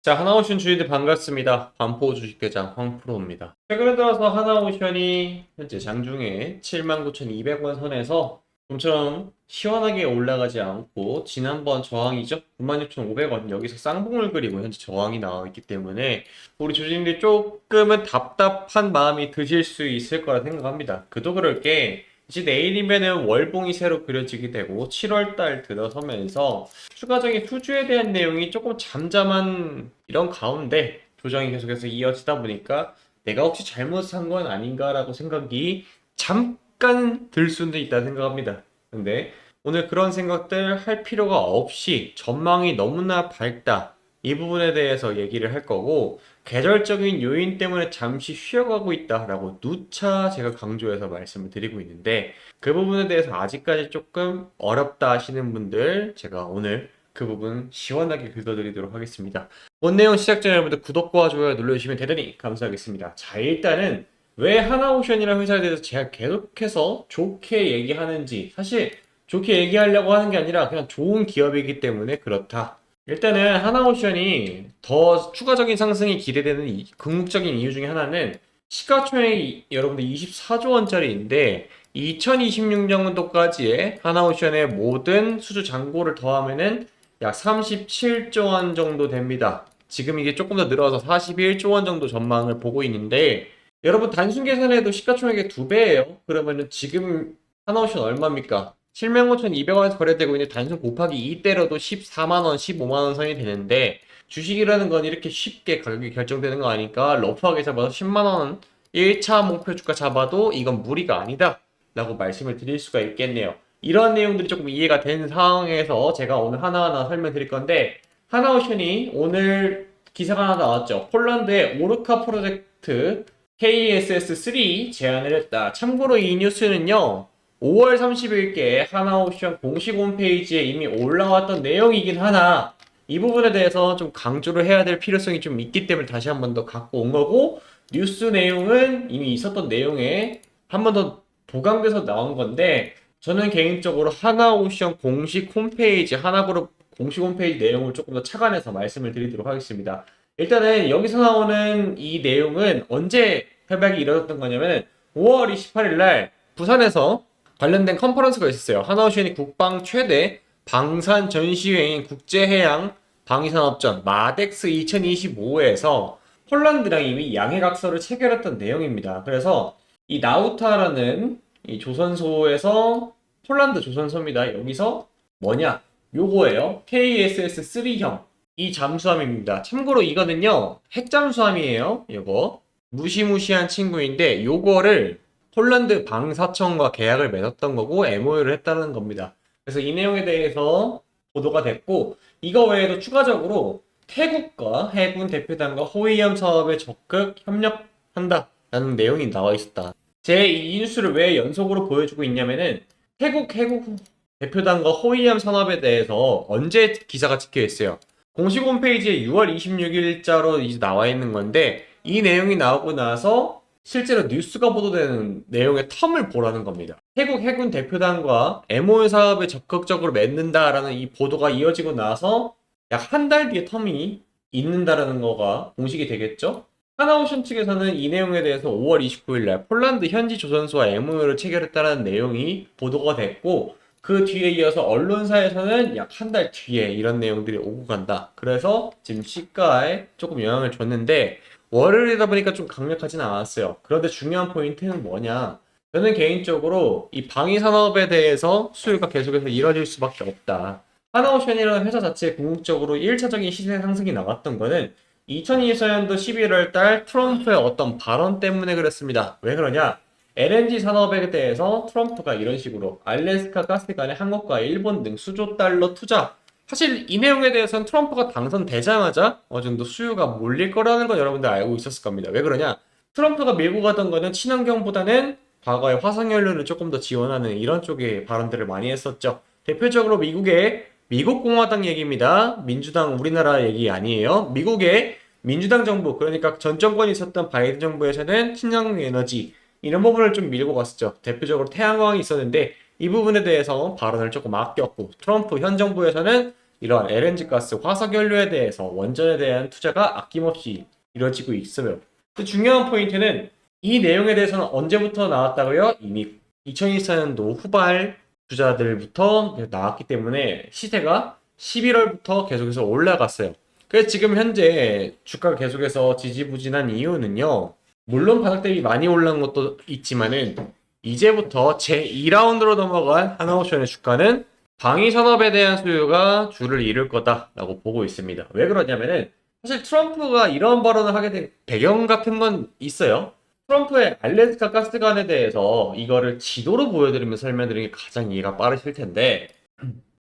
자, 하나오션 주인들 반갑습니다. 반포 주식대장 황프로입니다. 최근 들어서 하나오션이 현재 장중에 79,200원 선에서 좀처럼 시원하게 올라가지 않고 지난번 저항이죠? 96,500원 여기서 쌍봉을 그리고 현재 저항이 나와 있기 때문에 우리 주주님들이 조금은 답답한 마음이 드실 수 있을 거라 생각합니다. 그도 그럴 게 이제 내일이면은 월봉이 새로 그려지게 되고 7월달 들어서면서 추가적인 수주에 대한 내용이 조금 잠잠한 이런 가운데 조정이 계속해서 이어지다 보니까 내가 혹시 잘못한 건 아닌가라고 생각이 잠깐 들 수는 있다 생각합니다. 근데 오늘 그런 생각들 할 필요가 없이 전망이 너무나 밝다. 이 부분에 대해서 얘기를 할 거고 계절적인 요인 때문에 잠시 쉬어가고 있다라고 누차 제가 강조해서 말씀을 드리고 있는데 그 부분에 대해서 아직까지 조금 어렵다 하시는 분들 제가 오늘 그 부분 시원하게 긁어드리도록 하겠습니다. 본 내용 시작 전에 여러분들 구독과 좋아요 눌러주시면 대단히 감사하겠습니다. 자, 일단은 왜 하나오션이라는 회사에 대해서 제가 계속해서 좋게 얘기하는지, 사실 좋게 얘기하려고 하는 게 아니라 그냥 좋은 기업이기 때문에 그렇다. 일단은 하나오션이 더 추가적인 상승이 기대되는 궁극적인 이유 중에 하나는 시가총액이 여러분들 24조 원짜리인데 2026년도까지의 하나오션의 모든 수주 잔고를 더하면은 약 37조 원 정도 됩니다. 지금 이게 조금 더 늘어서 41조 원 정도 전망을 보고 있는데 여러분 단순 계산해도 시가총액의 2배예요. 그러면은 지금 하나오션 얼마입니까? 75,200원에서 거래되고 있는 단순 곱하기 2 때려도 14만원, 15만원 선이 되는데 주식이라는 건 이렇게 쉽게 가격이 결정되는 거 아니까 러프하게 잡아서 10만원 1차 목표 주가 잡아도 이건 무리가 아니다 라고 말씀을 드릴 수가 있겠네요. 이런 내용들이 조금 이해가 된 상황에서 제가 오늘 하나하나 설명드릴 건데 하나오션이 오늘 기사가 하나 나왔죠. 폴란드의 오르카 프로젝트 KSS3 제안을 했다. 참고로 이 뉴스는요. 5월 30일께 하나오션 공식 홈페이지에 이미 올라왔던 내용이긴 하나 이 부분에 대해서 좀 강조를 해야 될 필요성이 좀 있기 때문에 다시 한 번 더 갖고 온 거고 뉴스 내용은 이미 있었던 내용에 한 번 더 보강돼서 나온 건데 저는 개인적으로 하나오션 공식 홈페이지 하나그룹 공식 홈페이지 내용을 조금 더 착안해서 말씀을 드리도록 하겠습니다. 일단은 여기서 나오는 이 내용은 언제 협약이 이루어졌던 거냐면 5월 28일 날 부산에서 관련된 컨퍼런스가 있었어요. 하나오션이 국방 최대 방산 전시회인 국제해양 방위산업전 마덱스 2025에서 폴란드랑 이미 양해각서를 체결했던 내용입니다. 그래서 이 나우타라는 이 조선소에서 폴란드 조선소입니다. 여기서 뭐냐? 요거예요. KSS-3형 이 잠수함입니다. 참고로 이거는요 핵잠수함이에요. 요거 무시무시한 친구인데 요거를 폴란드 방사청과 계약을 맺었던 거고 MOU를 했다는 겁니다. 그래서 이 내용에 대해서 보도가 됐고 이거 외에도 추가적으로 태국과 해군 대표단과 호위함 사업에 적극 협력한다라는 내용이 나와 있었다. 제 이 뉴스를 왜 연속으로 보여주고 있냐면은 태국 해군 대표단과 호위함 산업에 대해서 언제 기사가 찍혀 있어요. 공식 홈페이지에 6월 26일자로 이제 나와 있는 건데 이 내용이 나오고 나서 실제로 뉴스가 보도되는 내용의 텀을 보라는 겁니다. 태국 해군 대표단과 MOU 사업에 적극적으로 맺는다라는 이 보도가 이어지고 나서 약 한 달 뒤에 텀이 있는다라는 거가 공식이 되겠죠? 하나오션 측에서는 이 내용에 대해서 5월 29일 날 폴란드 현지 조선소와 MOU를 체결했다는 내용이 보도가 됐고 그 뒤에 이어서 언론사에서는 약 한 달 뒤에 이런 내용들이 오고 간다. 그래서 지금 시가에 조금 영향을 줬는데 월요일이다 보니까 좀 강력하진 않았어요. 그런데 중요한 포인트는 뭐냐? 저는 개인적으로 이 방위산업에 대해서 수요가 계속해서 이뤄질 수밖에 없다. 하나오션이라는 회사 자체에 궁극적으로 1차적인 시세 상승이 나왔던 거는 2024년도 11월 달 트럼프의 어떤 발언 때문에 그랬습니다. 왜 그러냐? LNG 산업에 대해서 트럼프가 이런 식으로 알래스카 가스관에 한국과 일본 등 수조 달러 투자 사실 이 내용에 대해서는 트럼프가 당선되자마자 어느 정도 수요가 몰릴 거라는 건 여러분들 알고 있었을 겁니다. 왜 그러냐? 트럼프가 밀고 가던 거는 친환경보다는 과거의 화석연료를 조금 더 지원하는 이런 쪽의 발언들을 많이 했었죠. 대표적으로 미국의 미국 공화당 얘기입니다. 민주당 우리나라 얘기 아니에요. 미국의 민주당 정부 그러니까 전 정권이 있었던 바이든 정부에서는 친환경 에너지 이런 부분을 좀 밀고 갔었죠. 대표적으로 태양광이 있었는데 이 부분에 대해서 발언을 조금 아꼈고 트럼프 현 정부에서는 이러한 LNG 가스, 화석 연료에 대해서 원전에 대한 투자가 아낌없이 이루어지고 있어요. 또 중요한 포인트는 이 내용에 대해서는 언제부터 나왔다고요? 이미 2024년도 후발 투자들부터 나왔기 때문에 시세가 11월부터 계속해서 올라갔어요. 그래서 지금 현재 주가가 계속해서 지지부진한 이유는요. 물론 바닥 대비 많이 올라온 것도 있지만은 이제부터 제2라운드로 넘어간 하나오션의 주가는 방위 산업에 대한 수요가 줄을 이룰 거다라고 보고 있습니다. 왜 그러냐면은 사실 트럼프가 이런 발언을 하게 된 배경 같은 건 있어요. 트럼프의 알래스카 가스관에 대해서 이거를 지도로 보여드리면서 설명드리는 게 가장 이해가 빠르실 텐데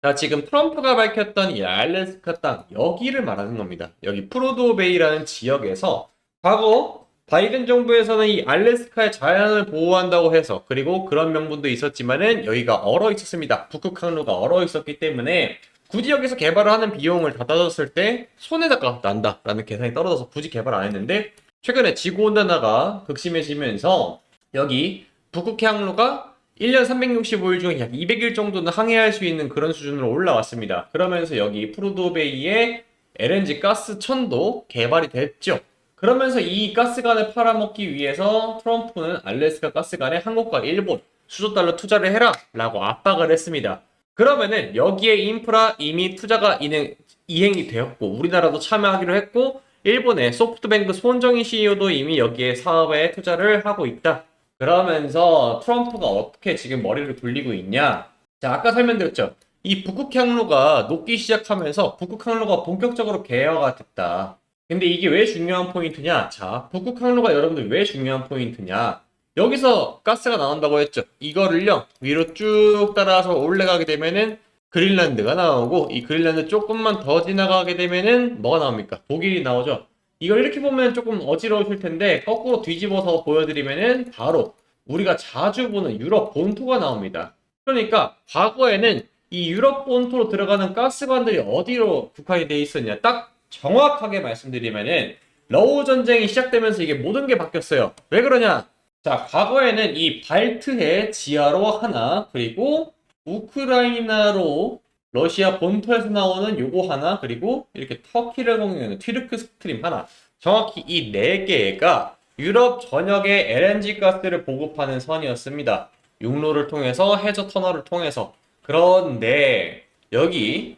자, 지금 트럼프가 밝혔던 이 알래스카 땅 여기를 말하는 겁니다. 여기 프루도베이라는 지역에서 과거 바이든 정부에서는 이 알래스카의 자연을 보호한다고 해서 그리고 그런 명분도 있었지만은 여기가 얼어 있었습니다. 북극 항로가 얼어 있었기 때문에 굳이 여기서 개발을 하는 비용을 다 따졌을 때 손해가 난다라는 계산이 떨어져서 굳이 개발 안 했는데 최근에 지구온난화가 극심해지면서 여기 북극해 항로가 1년 365일 중에 약 200일 정도는 항해할 수 있는 그런 수준으로 올라왔습니다. 그러면서 여기 프루도베이의 LNG 가스천도 개발이 됐죠. 그러면서 이 가스관을 팔아먹기 위해서 트럼프는 알래스카 가스관에 한국과 일본 수조 달러 투자를 해라 라고 압박을 했습니다. 그러면은 여기에 인프라 이미 투자가 이행이 되었고 우리나라도 참여하기로 했고 일본의 소프트뱅크 손정희 CEO도 이미 여기에 사업에 투자를 하고 있다. 그러면서 트럼프가 어떻게 지금 머리를 굴리고 있냐? 자, 아까 설명드렸죠. 이 북극항로가 녹기 시작하면서 북극항로가 본격적으로 개화가 됐다. 근데 이게 왜 중요한 포인트냐? 자, 북극항로가 여러분들 왜 중요한 포인트냐? 여기서 가스가 나온다고 했죠. 이거를요, 위로 쭉 따라서 올라가게 되면은 그린란드가 나오고, 이 그린란드 조금만 더 지나가게 되면은 뭐가 나옵니까? 독일이 나오죠. 이걸 이렇게 보면 조금 어지러우실 텐데, 거꾸로 뒤집어서 보여드리면은 바로 우리가 자주 보는 유럽 본토가 나옵니다. 그러니까 과거에는 이 유럽 본토로 들어가는 가스관들이 어디로 국한이 돼 있었냐? 딱 정확하게 말씀드리면은 러우 전쟁이 시작되면서 이게 모든 게 바뀌었어요. 왜 그러냐? 자, 과거에는 이 발트해 지하로 하나, 그리고 우크라이나로 러시아 본토에서 나오는 요거 하나, 그리고 이렇게 터키를 공유하는 튀르크 스트림 하나. 정확히 이 네 개가 유럽 전역에 LNG 가스를 보급하는 선이었습니다. 육로를 통해서 해저 터널을 통해서. 그런데 여기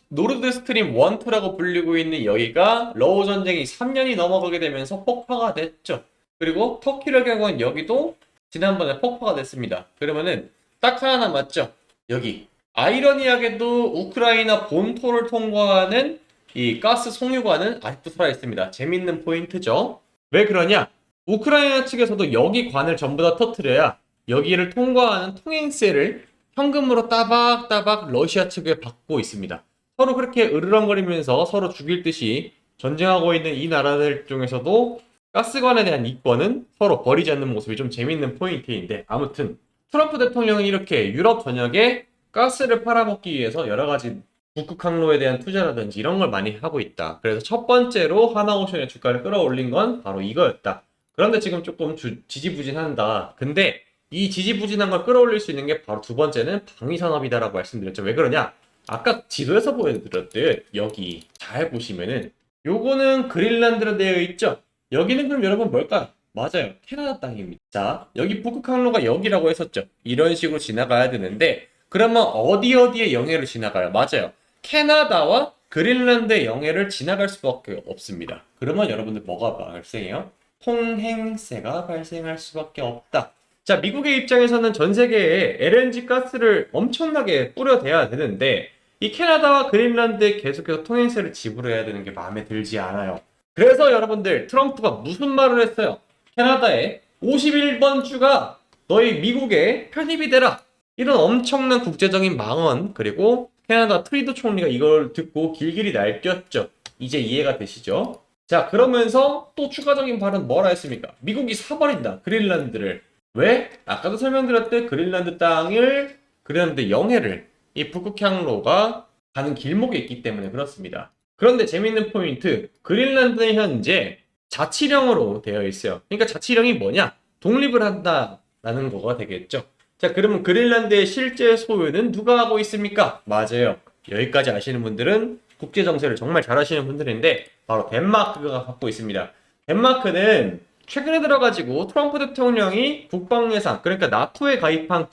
노르드 스트림 1, 2라고 불리고 있는 여기가 러우 전쟁이 3년이 넘어가게 되면서 폭파가 됐죠. 그리고 터키를 경우는 여기도 지난번에 폭파가 됐습니다. 그러면은 딱 하나 남았죠. 여기 아이러니하게도 우크라이나 본토를 통과하는 이 가스 송유관은 아직도 살아있습니다. 재밌는 포인트죠. 왜 그러냐? 우크라이나 측에서도 여기 관을 전부 다 터트려야 여기를 통과하는 통행세를 현금으로 따박따박 러시아 측에 받고 있습니다. 서로 그렇게 으르렁거리면서 서로 죽일 듯이 전쟁하고 있는 이 나라들 중에서도 가스관에 대한 이권은 서로 버리지 않는 모습이 좀 재밌는 포인트인데 아무튼 트럼프 대통령은 이렇게 유럽 전역에 가스를 팔아먹기 위해서 여러 가지 북극항로에 대한 투자라든지 이런 걸 많이 하고 있다. 그래서 첫 번째로 하나오션의 주가를 끌어올린 건 바로 이거였다. 그런데 지금 조금 지지부진한다. 근데 이 지지부진한 걸 끌어올릴 수 있는 게 바로 두 번째는 방위산업이다라고 말씀드렸죠. 왜 그러냐? 아까 지도에서 보여드렸듯 여기 잘 보시면은 요거는 그린란드로 되어 있죠? 여기는 그럼 여러분 뭘까요? 맞아요. 캐나다 땅입니다. 자, 여기 북극항로가 여기라고 했었죠. 이런 식으로 지나가야 되는데 그러면 어디에 영해를 지나가요? 맞아요. 캐나다와 그린란드의 영해를 지나갈 수밖에 없습니다. 그러면 여러분들 뭐가 발생해요? 통행세가 발생할 수밖에 없다. 자, 미국의 입장에서는 전 세계에 LNG 가스를 엄청나게 뿌려대야 되는데 이 캐나다와 그린란드에 계속해서 통행세를 지불해야 되는 게 마음에 들지 않아요. 그래서 여러분들 트럼프가 무슨 말을 했어요? 캐나다에 51번 주가 너희 미국에 편입이 되라. 이런 엄청난 국제적인 망언 그리고 캐나다 트리도 총리가 이걸 듣고 길길이 날뛰었죠. 이제 이해가 되시죠? 자, 그러면서 또 추가적인 발언 뭐라 했습니까? 미국이 사버린다. 그린란드를. 왜? 아까도 설명드렸듯 그린란드 영해를 이 북극항로가 가는 길목에 있기 때문에 그렇습니다. 그런데 재밌는 포인트, 그린란드는 현재 자치령으로 되어 있어요. 그러니까 자치령이 뭐냐? 독립을 한다라는 거가 되겠죠. 자, 그러면 그린란드의 실제 소유는 누가 하고 있습니까? 맞아요. 여기까지 아시는 분들은 국제 정세를 정말 잘 아시는 분들인데 바로 덴마크가 갖고 있습니다. 덴마크는 최근에 들어가지고 트럼프 대통령이 국방 예산, 그러니까 나토에 가입한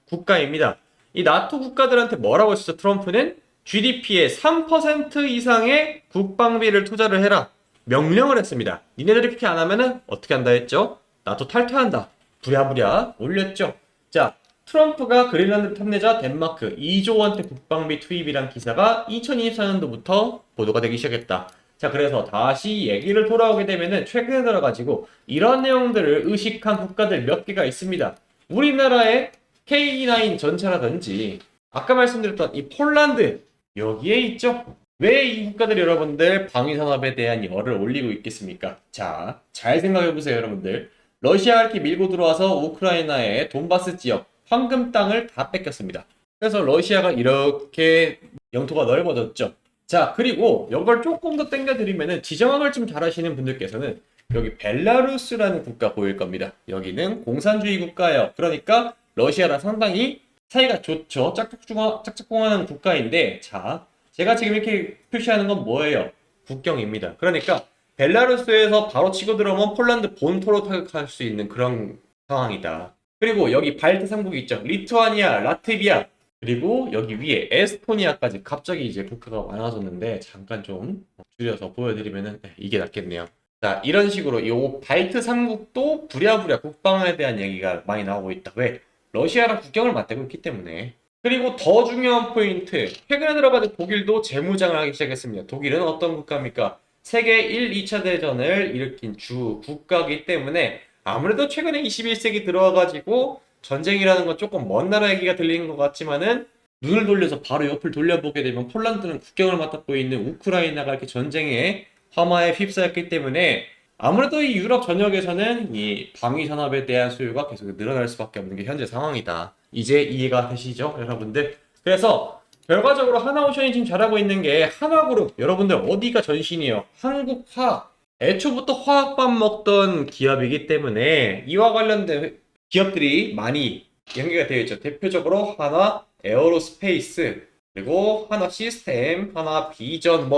국가입니다. 이 나토 국가들한테 뭐라고 했었죠? 트럼프는 GDP의 3% 이상의 국방비를 투자를 해라. 명령을 했습니다. 니네들이 그렇게 안 하면은 어떻게 한다 했죠? 나토 탈퇴한다. 부랴부랴 올렸죠. 자, 트럼프가 그린란드 탐내자 덴마크 2조 원대 국방비 투입이란 기사가 2024년도부터 보도가 되기 시작했다. 자, 그래서 다시 얘기를 돌아오게 되면은 최근에 들어가지고 이런 내용들을 의식한 국가들 몇 개가 있습니다. 우리나라의 K9 전차라든지 아까 말씀드렸던 이 폴란드 여기에 있죠. 왜 이 국가들이 여러분들 방위산업에 대한 열을 올리고 있겠습니까? 자, 잘 생각해보세요 여러분들. 러시아가 이렇게 밀고 들어와서 우크라이나의 돈바스 지역 황금 땅을 다 뺏겼습니다. 그래서 러시아가 이렇게 영토가 넓어졌죠. 자, 그리고 이걸 조금 더 당겨드리면은 지정학을 좀 잘 아시는 분들께서는 여기 벨라루스라는 국가 보일 겁니다. 여기는 공산주의 국가예요. 그러니까 러시아랑 상당히 사이가 좋죠. 짝짝꿍하는 국가인데, 자, 제가 지금 이렇게 표시하는 건 뭐예요? 국경입니다. 그러니까 벨라루스에서 바로 치고 들어오면 폴란드 본토로 타격할 수 있는 그런 상황이다. 그리고 여기 발트 3국이 있죠. 리투아니아, 라트비아, 그리고 여기 위에 에스토니아까지 갑자기 이제 국가가 많아졌는데 잠깐 좀 줄여서 보여드리면은 이게 낫겠네요. 자, 이런 식으로 이 발트 3국도 부랴부랴 국방에 대한 얘기가 많이 나오고 있다. 왜? 러시아랑 국경을 맞대고 있기 때문에. 그리고 더 중요한 포인트, 최근에 들어가는 독일도 재무장을 하기 시작했습니다. 독일은 어떤 국가입니까? 세계 1, 2차 대전을 일으킨 주 국가이기 때문에 아무래도 최근에 21세기 들어와가지고 전쟁이라는 건 조금 먼 나라 얘기가 들리는 것 같지만은 눈을 돌려서 바로 옆을 돌려보게 되면 폴란드는 국경을 맞닿고 있는 우크라이나가 이렇게 전쟁에 화마에 휩싸였기 때문에 아무래도 이 유럽 전역에서는 이 방위 산업에 대한 수요가 계속 늘어날 수밖에 없는 게 현재 상황이다. 이제 이해가 되시죠, 여러분들? 그래서 결과적으로 하나오션이 지금 잘하고 있는 게 한화그룹, 여러분들 어디가 전신이에요? 한국화학. 애초부터 화학밥 먹던 기업이기 때문에 이와 관련된 기업들이 많이 연계가 되어 있죠. 대표적으로 한화 에어로스페이스, 그리고 한화 시스템, 한화 비전,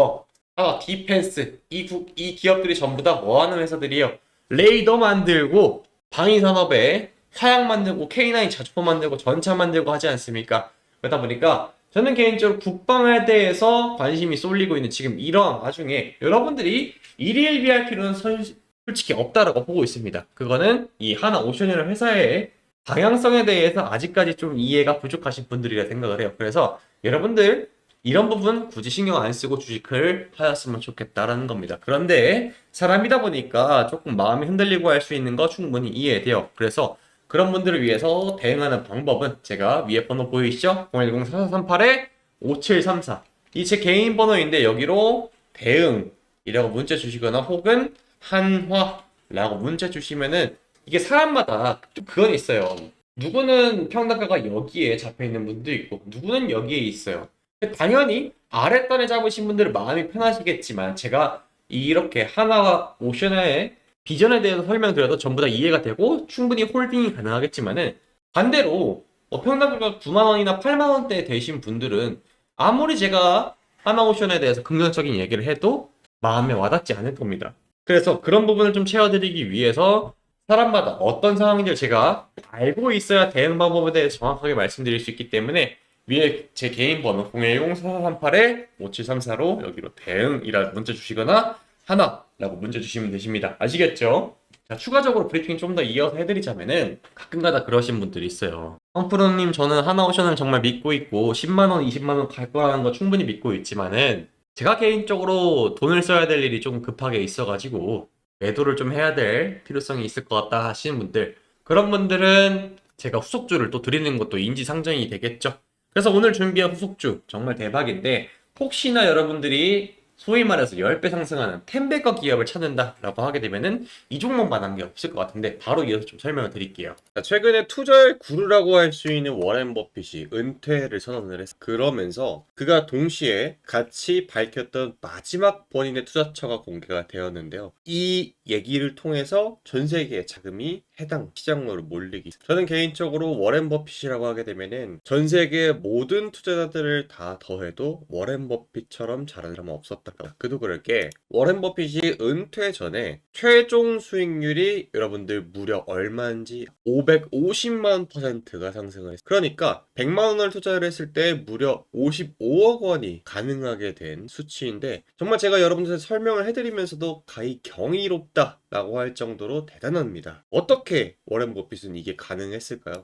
한화 디펜스. 이 기업들이 전부 다 뭐 하는 회사들이에요? 레이더 만들고 방위산업에 화약 만들고 K9 자주포 만들고 전차 만들고 하지 않습니까? 그러다 보니까 저는 개인적으로 국방에 대해서 관심이 쏠리고 있는 지금 이런 와중에 여러분들이 일일비할 필요는 솔직히 없다라고 보고 있습니다. 그거는 이 하나오션이라는 회사의 방향성에 대해서 아직까지 좀 이해가 부족하신 분들이라 생각을 해요. 그래서 여러분들 이런 부분 굳이 신경 안 쓰고 주식을 하였으면 좋겠다라는 겁니다. 그런데 사람이다 보니까 조금 마음이 흔들리고 할 수 있는 거 충분히 이해돼요. 그래서 그런 분들을 위해서 대응하는 방법은 제가 위에 번호 보이시죠? 010-4438-5734 이 제 개인 번호인데 여기로 대응이라고 문자 주시거나 혹은 한화라고 문자 주시면은 이게 사람마다 좀 그건 있어요. 누구는 평단가가 여기에 잡혀있는 분도 있고 누구는 여기에 있어요. 당연히 아랫단에 잡으신 분들은 마음이 편하시겠지만 제가 이렇게 하나와 오션의 비전에 대해서 설명드려도 전부 다 이해가 되고 충분히 홀딩이 가능하겠지만은 반대로 평당가가 9만원이나 8만원대 되신 분들은 아무리 제가 하나오션에 대해서 긍정적인 얘기를 해도 마음에 와닿지 않을 겁니다. 그래서 그런 부분을 좀 채워드리기 위해서 사람마다 어떤 상황인지 제가 알고 있어야 대응 방법에 대해서 정확하게 말씀드릴 수 있기 때문에 위에 제 개인 번호 010-4438-5734로 여기로 대응이라 문자 주시거나 하나라고 문자 주시면 되십니다. 아시겠죠? 자, 추가적으로 브리핑 좀 더 이어서 해드리자면은 가끔가다 그러신 분들이 있어요. 황프로님, 저는 하나오션을 정말 믿고 있고 10만원, 20만원 갈 거라는 거 충분히 믿고 있지만은 제가 개인적으로 돈을 써야 될 일이 좀 급하게 있어가지고 매도를 좀 해야 될 필요성이 있을 것 같다 하시는 분들, 그런 분들은 제가 후속주를 또 드리는 것도 인지상정이 되겠죠. 그래서 오늘 준비한 후속주 정말 대박인데 혹시나 여러분들이 소위 말해서 10배 상승하는 10배거 기업을 찾는다라고 하게 되면은 이 종목만한 게 없을 것 같은데 바로 이어서 좀 설명을 드릴게요. 자, 최근에 투자의 구루라고 할 수 있는 워렌 버핏이 은퇴를 선언을 했어요. 그러면서 그가 동시에 같이 밝혔던 마지막 본인의 투자처가 공개가 되었는데요. 이 얘기를 통해서 전 세계의 자금이 해당 시장으로 몰리기. 저는 개인적으로 워렌 버핏이라고 하게 되면은 전 세계의 모든 투자자들을 다 더해도 워렌 버핏처럼 잘하는 사람은 없었다. 그도 그럴 게 워렌 버핏이 은퇴 전에 최종 수익률이 여러분들 무려 얼마인지 550만 %가 상승을 했어요. 그러니까 100만 원을 투자를 했을 때 무려 55억 원이 가능하게 된 수치인데 정말 제가 여러분들한테 설명을 해드리면서도 가히 경이롭다라고 할 정도로 대단합니다. 어떻게 워렌 버핏은 이게 가능했을까요?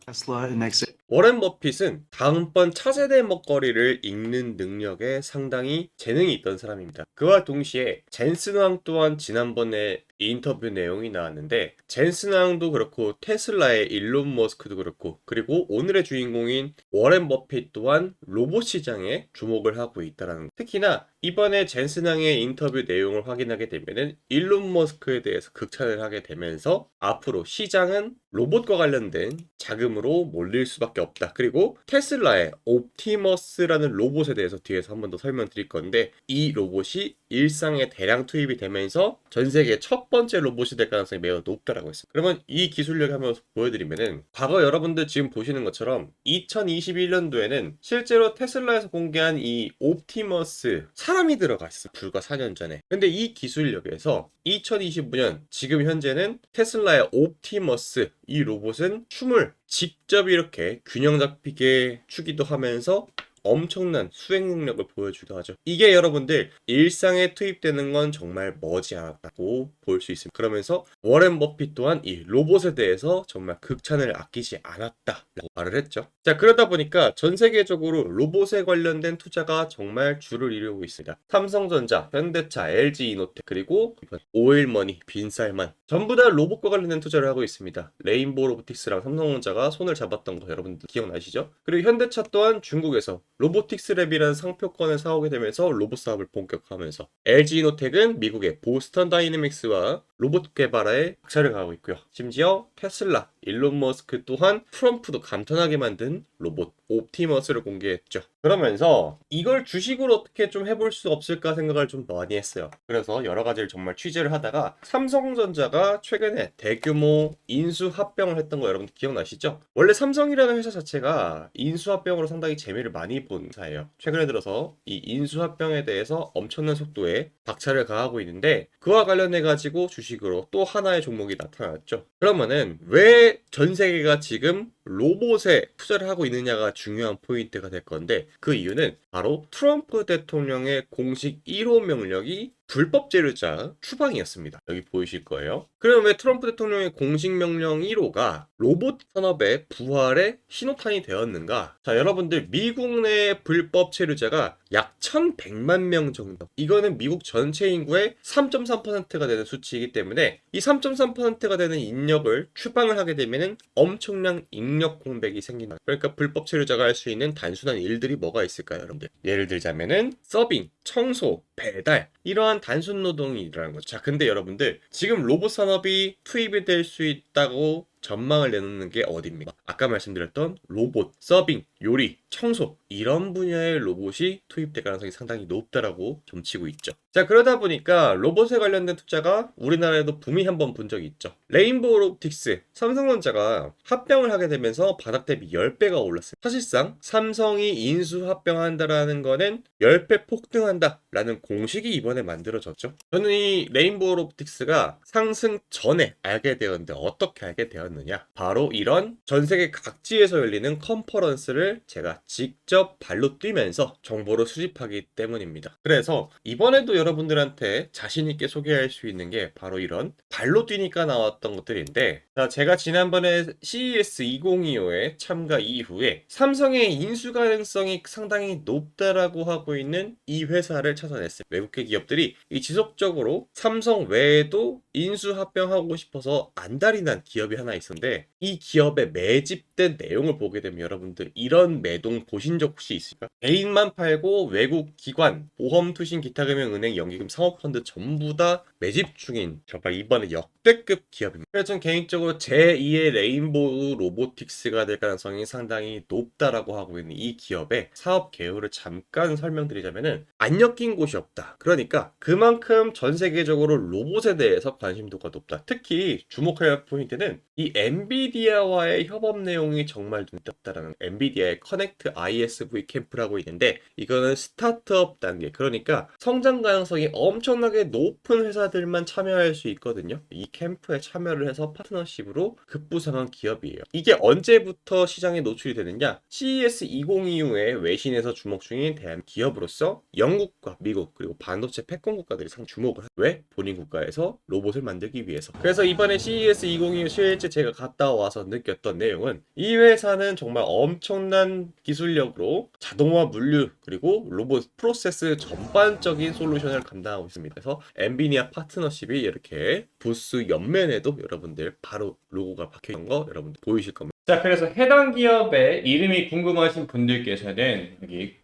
워렌 버핏은 다음번 차세대 먹거리를 읽는 능력에 상당히 재능이 있던 사람입니다. 그와 동시에 젠슨 왕 또한 지난번에 인터뷰 내용이 나왔는데 젠슨 왕도 그렇고 테슬라의 일론 머스크도 그렇고 그리고 오늘의 주인공인 워렌 버핏 또한 로봇 시장에 주목을 하고 있다는 특히나 이번에 젠슨 왕의 인터뷰 내용을 확인하게 되면은 일론 머스크에 대해서 극찬을 하게 되면서 앞으로 시장은 로봇과 관련된 자금으로 몰릴 수밖에 없다. 그리고 테슬라의 옵티머스라는 로봇에 대해서 뒤에서 한 번 더 설명드릴 건데 이 로봇이 일상에 대량 투입이 되면서 전 세계 첫 번째 로봇이 될 가능성이 매우 높다라고 했습니다. 그러면 이 기술력 한번 보여드리면은 과거 여러분들 지금 보시는 것처럼 2021년도에는 실제로 테슬라에서 공개한 이 옵티머스 사람이 들어가 있어. 불과 4년 전에. 근데 이 기술력에서 2025년 지금 현재는 테슬라의 옵티머스 이 로봇은 춤을 직접 이렇게 균형 잡히게 추기도 하면서 엄청난 수행 능력을 보여주기도 하죠. 이게 여러분들 일상에 투입되는 건 정말 머지않았다고 볼 수 있습니다. 그러면서 워렌 버핏 또한 이 로봇에 대해서 정말 극찬을 아끼지 않았다라고 말을 했죠. 자, 그러다 보니까 전 세계적으로 로봇에 관련된 투자가 정말 줄을 이루고 있습니다. 삼성전자, 현대차, LG 이노텍 그리고 오일머니, 빈살만 전부 다 로봇과 관련된 투자를 하고 있습니다. 레인보우 로보틱스랑 삼성전자가 손을 잡았던 거 여러분들 기억나시죠? 그리고 현대차 또한 중국에서 로보틱스 랩이라는 상표권을 사오게 되면서 로봇 사업을 본격화하면서 LG 이노텍은 미국의 보스턴 다이내믹스와 로봇 개발에 박차를 가하고 있고요. 심지어 테슬라, 일론 머스크 또한 트럼프도 감탄하게 만든 로봇 옵티머스를 공개했죠. 그러면서 이걸 주식으로 어떻게 좀 해볼 수 없을까 생각을 좀 많이 했어요. 그래서 여러 가지를 정말 취재를 하다가 삼성전자가 최근에 대규모 인수합병을 했던 거 여러분들 기억나시죠? 원래 삼성이라는 회사 자체가 인수합병으로 상당히 재미를 많이 본 회사예요. 최근에 들어서 이 인수합병에 대해서 엄청난 속도에 박차를 가하고 있는데 그와 관련해 가지고 주식으로 또 하나의 종목이 나타났죠. 그러면은 왜 전 세계가 지금 로봇에 투자를 하고 있느냐가 중요한 포인트가 될 건데 그 이유는 바로 트럼프 대통령의 공식 1호 명령이 불법 재료자 추방이었습니다. 여기 보이실 거예요. 그럼 왜 트럼프 대통령의 공식 명령 1호가 로봇 산업의 부활의 신호탄이 되었는가? 자, 여러분들 미국 내 불법 체류자가 약 1100만 명 정도. 이거는 미국 전체 인구의 3.3%가 되는 수치이기 때문에 이 3.3%가 되는 인력을 추방을 하게 되면은 엄청난 인력 공백이 생긴다. 그러니까 불법 체류자가 할 수 있는 단순한 일들이 뭐가 있을까요, 여러분들? 예를 들자면은 서빙, 청소, 배달 이러한 단순 노동이 일어나는 거죠. 자, 근데 여러분들 지금 로봇 산업이 투입이 될 수 있다고 전망을 내놓는 게 어디입니까? 아까 말씀드렸던 로봇, 서빙, 요리, 청소 이런 분야의 로봇이 투입될 가능성이 상당히 높다라고 점치고 있죠. 자, 그러다 보니까 로봇에 관련된 투자가 우리나라에도 붐이 한번 본 적이 있죠. 레인보우 로보틱스, 삼성전자가 합병을 하게 되면서 바닥 대비 10배가 올랐어요. 사실상 삼성이 인수 합병한다라는 거는 10배 폭등한다라는 공식이 이번에 만들어졌죠. 저는 이 레인보우 로보틱스가 상승 전에 알게 되었는데 어떻게 알게 되었느냐? 바로 이런 전 세계 각지에서 열리는 컨퍼런스를 제가 직접 발로 뛰면서 정보를 수집하기 때문입니다. 그래서 이번에도 여러분들한테 자신 있게 소개할 수 있는 게 바로 이런 발로 뛰니까 나왔던 것들인데, 자, 제가 지난번에 CES 2025에 참가 이후에 삼성의 인수 가능성이 상당히 높다라고 하고 있는 이 회사를 찾아냈어요. 외국계 기업들이 이 지속적으로 삼성 외에도 인수 합병하고 싶어서 안달이 난 기업이 하나 있었는데 이 기업에 매집된 내용을 보게 되면 여러분들 이런 이런 매동 보신 적 혹시 있을까? 개인만 팔고 외국 기관, 보험, 투신, 기타금융은행, 연기금, 사모펀드 전부 다 매집 중인 정말 이번에 역대급 기업입니다. 그래서 전 개인적으로 제2의 레인보우 로보틱스가 될 가능성이 상당히 높다라고 하고 있는 이 기업의 사업 개요를 잠깐 설명드리자면은 안 엮인 곳이 없다. 그러니까 그만큼 전 세계적으로 로봇에 대해서 관심도가 높다. 특히 주목할 포인트는 이 엔비디아와의 협업 내용이 정말 눈떴다라는 엔비디아의 커넥트 ISV 캠프라고 있는데 이거는 스타트업 단계 그러니까 성장 가능성이 엄청나게 높은 회사들만 참여할 수 있거든요. 이 캠프에 참여를 해서 파트너십으로 급부상한 기업이에요. 이게 언제부터 시장에 노출이 되느냐? CES 2025에 외신에서 주목 중인 대한 기업으로서 영국과 미국 그리고 반도체 패권 국가들이 상 주목을 하죠. 왜? 본인 국가에서 로봇을 만들기 위해서. 그래서 이번에 CES 2025 실제 제가 갔다 와서 느꼈던 내용은 이 회사는 정말 엄청난 기술력으로 자동화 물류 그리고 로봇 프로세스 전반적인 솔루션을 감당하고 있습니다. 그래서 엔비디아 파트너십이 이렇게 부스 옆면에도 여러분들 바로 로고가 박혀 있는 거 여러분들 보이실 겁니다. 자, 그래서 해당 기업의 이름이 궁금하신 분들께서는 여기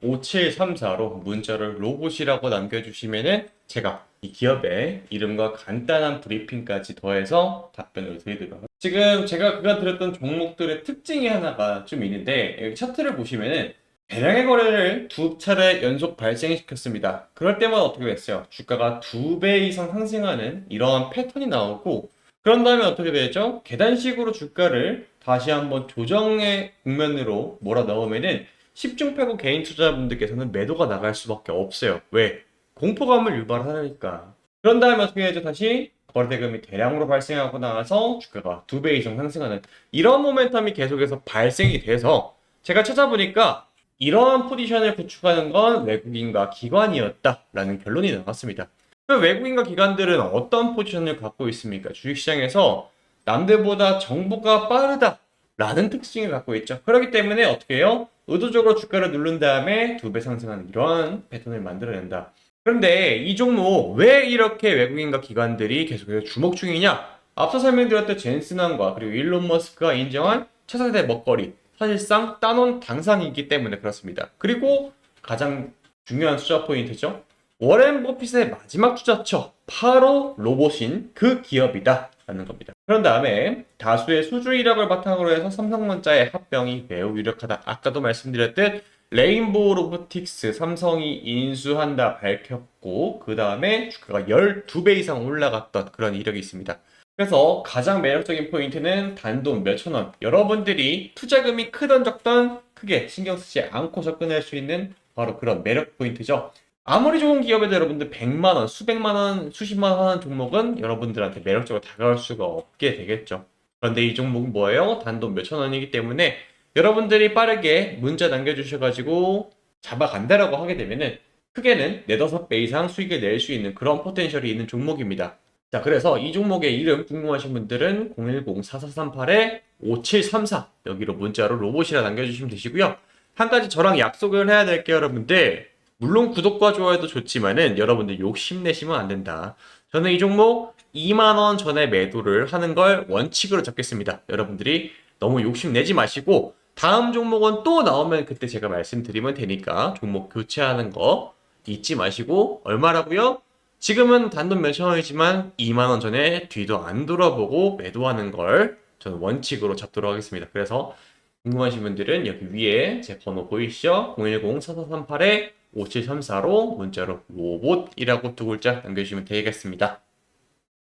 010-4438-5734로 문자를 로봇이라고 남겨주시면은 제가 이 기업의 이름과 간단한 브리핑까지 더해서 답변을 드리도록 하겠습니다. 지금 제가 그간 드렸던 종목들의 특징이 하나가 좀 있는데 여기 차트를 보시면은 대량의 거래를 두 차례 연속 발생시켰습니다. 그럴 때마다 어떻게 됐어요? 주가가 2배 이상 상승하는 이러한 패턴이 나오고 그런 다음에 어떻게 되죠? 계단식으로 주가를 다시 한번 조정의 국면으로 몰아넣으면은 10중 8구 개인 투자자분들께서는 매도가 나갈 수밖에 없어요. 왜? 공포감을 유발하니까. 그런 다음에 어떻게 되죠? 다시 거래대금이 대량으로 발생하고 나서 주가가 2배 이상 상승하는 이런 모멘텀이 계속해서 발생이 돼서 제가 찾아보니까 이러한 포지션을 구축하는 건 외국인과 기관이었다라는 결론이 나왔습니다. 그 외국인과 기관들은 어떤 포지션을 갖고 있습니까? 주식시장에서 남들보다 정보가 빠르다라는 특징을 갖고 있죠. 그렇기 때문에 어떻게 해요? 의도적으로 주가를 누른 다음에 2배 상승하는 이러한 패턴을 만들어낸다. 그런데 이 종목 왜 이렇게 외국인과 기관들이 계속해서 주목 중이냐? 앞서 설명드렸던 젠슨왕과 그리고 일론 머스크가 인정한 차세대 먹거리 사실상 따놓은 당상이기 때문에 그렇습니다. 그리고 가장 중요한 투자 포인트죠. 워렌 버핏의 마지막 투자처 바로 로봇인 그 기업이다 라는 겁니다. 그런 다음에 다수의 수주 이력을 바탕으로 해서 삼성전자의 합병이 매우 유력하다. 아까도 말씀드렸듯 레인보우 로보틱스 삼성이 인수한다 밝혔고 그 다음에 주가가 12배 이상 올라갔던 그런 이력이 있습니다. 그래서 가장 매력적인 포인트는 단돈 몇천 원. 여러분들이 투자금이 크던 적던 크게 신경 쓰지 않고 접근할 수 있는 바로 그런 매력 포인트죠. 아무리 좋은 기업에도 여러분들 100만 원, 수백만 원, 수십만 원 하는 종목은 여러분들한테 매력적으로 다가올 수가 없게 되겠죠. 그런데 이 종목은 뭐예요? 단돈 몇천 원이기 때문에 여러분들이 빠르게 문자 남겨주셔가지고 잡아간다라고 하게 되면은 크게는 4, 5배 이상 수익을 낼 수 있는 그런 포텐셜이 있는 종목입니다. 자, 그래서 이 종목의 이름 궁금하신 분들은 010-4438-5734 여기로 문자로 로봇이라 남겨주시면 되시고요. 한 가지 저랑 약속을 해야 될 게 여러분들 물론 구독과 좋아요도 좋지만은 여러분들 욕심내시면 안 된다. 저는 이 종목 2만원 전에 매도를 하는 걸 원칙으로 잡겠습니다. 여러분들이 너무 욕심내지 마시고 다음 종목은 또 나오면 그때 제가 말씀드리면 되니까 종목 교체하는 거 잊지 마시고 얼마라고요? 지금은 단돈 몇천 원이지만 2만원 전에 뒤도 안 돌아보고 매도하는 걸 저는 원칙으로 잡도록 하겠습니다. 그래서 궁금하신 분들은 여기 위에 제 번호 보이시죠? 010-4438-5734로 문자로 로봇이라고 두 글자 남겨주시면 되겠습니다.